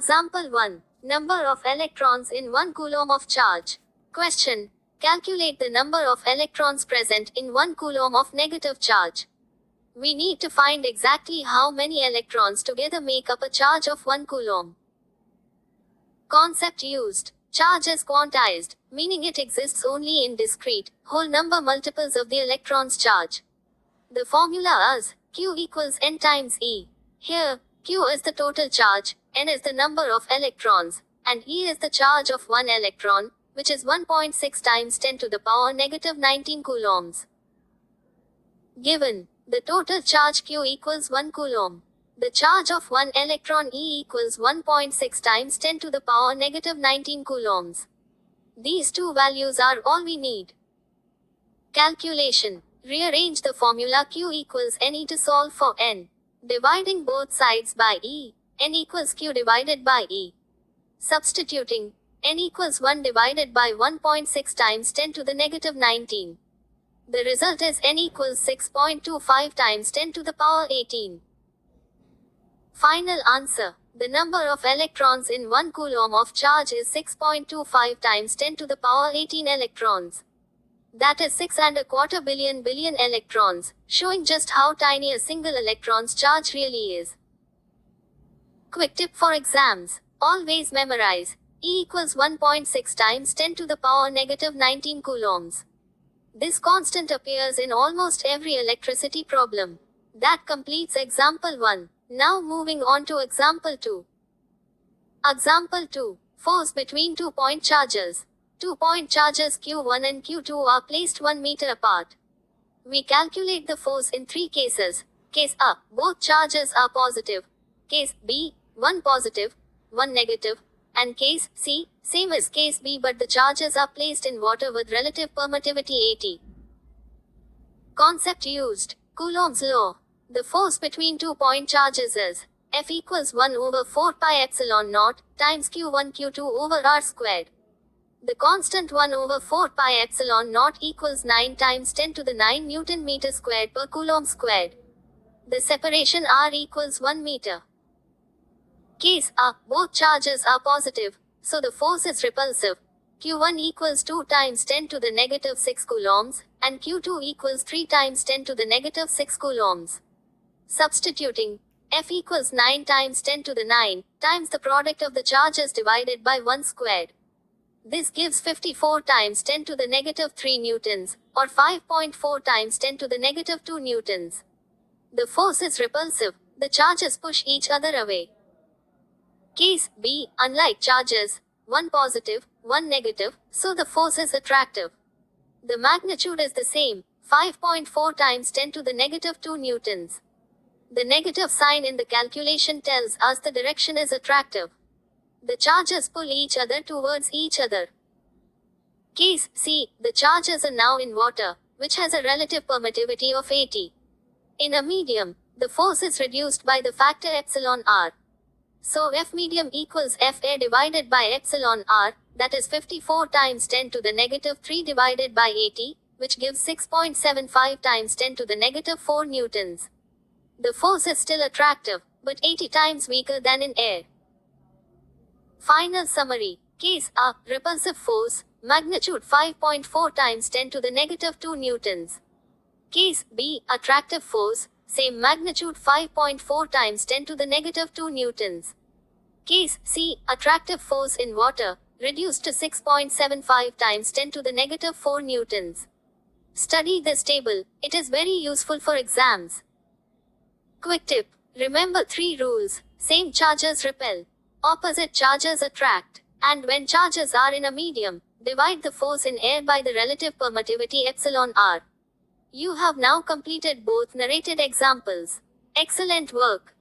Example 1. Number of electrons in 1 coulomb of charge. Question. Calculate the number of electrons present in 1 coulomb of negative charge. We need to find exactly how many electrons together make up a charge of 1 coulomb. Concept used. Charge is quantized, meaning it exists only in discrete, whole number multiples of the electron's charge. The formula is Q equals N times E. Here, Q is the total charge, N is the number of electrons, and E is the charge of one electron, which is 1.6 times 10 to the power negative 19 coulombs. Given, the total charge Q equals 1 coulomb. The charge of one electron E equals 1.6 times 10 to the power negative 19 coulombs. These two values are all we need. Calculation. Rearrange the formula Q equals Ne to solve for N. Dividing both sides by E, N equals Q divided by E. Substituting, N equals 1 divided by 1.6 times 10 to the negative 19. The result is N equals 6.25 times 10 to the power 18. Final answer. The number of electrons in 1 coulomb of charge is 6.25 times 10 to the power 18 electrons. That is 6.25 billion electrons, showing just how tiny a single electron's charge really is. Quick tip for exams. Always memorize. E equals 1.6 times 10 to the power negative 19 coulombs. This constant appears in almost every electricity problem. That completes example 1. Now moving on to example 2. Example 2. Force between 2-point charges. 2-point charges Q1 and Q2 are placed 1 meter apart. We calculate the force in 3 cases. Case A, both charges are positive. Case B, one positive, one negative. And case C, same as case B but the charges are placed in water with relative permittivity 80. Concept used. Coulomb's law. The force between 2-point charges is F equals 1 over 4 pi epsilon naught times Q1 Q2 over R squared. The constant 1 over 4 pi epsilon naught equals 9 times 10 to the 9 Newton meter squared per coulomb squared. The separation R equals 1 meter. Case A, both charges are positive, so the force is repulsive. Q1 equals 2 times 10 to the negative 6 coulombs, and Q2 equals 3 times 10 to the negative 6 coulombs. Substituting, F equals 9 times 10 to the 9, times the product of the charges divided by 1 squared. This gives 54 times 10 to the negative 3 newtons, or 5.4 times 10 to the negative 2 newtons. The force is repulsive, the charges push each other away. Case B, unlike charges, one positive, one negative, so the force is attractive. The magnitude is the same, 5.4 times 10 to the negative 2 newtons. The negative sign in the calculation tells us the direction is attractive. The charges pull each other towards each other. Case C, the charges are now in water, which has a relative permittivity of 80. In a medium, the force is reduced by the factor epsilon R. So F medium equals F air divided by epsilon R, that is 54 times 10 to the negative 3 divided by 80, which gives 6.75 times 10 to the negative 4 newtons. The force is still attractive, but 80 times weaker than in air. Final summary. Case A, repulsive force, magnitude 5.4 times 10 to the negative 2 newtons. Case B, attractive force, same magnitude 5.4 times 10 to the negative 2 newtons. Case C, attractive force in water, reduced to 6.75 times 10 to the negative 4 newtons. Study this table, it is very useful for exams. Quick tip. Remember 3 rules. Same charges repel. Opposite charges attract. And when charges are in a medium, divide the force in air by the relative permittivity epsilon R. You have now completed both narrated examples. Excellent work.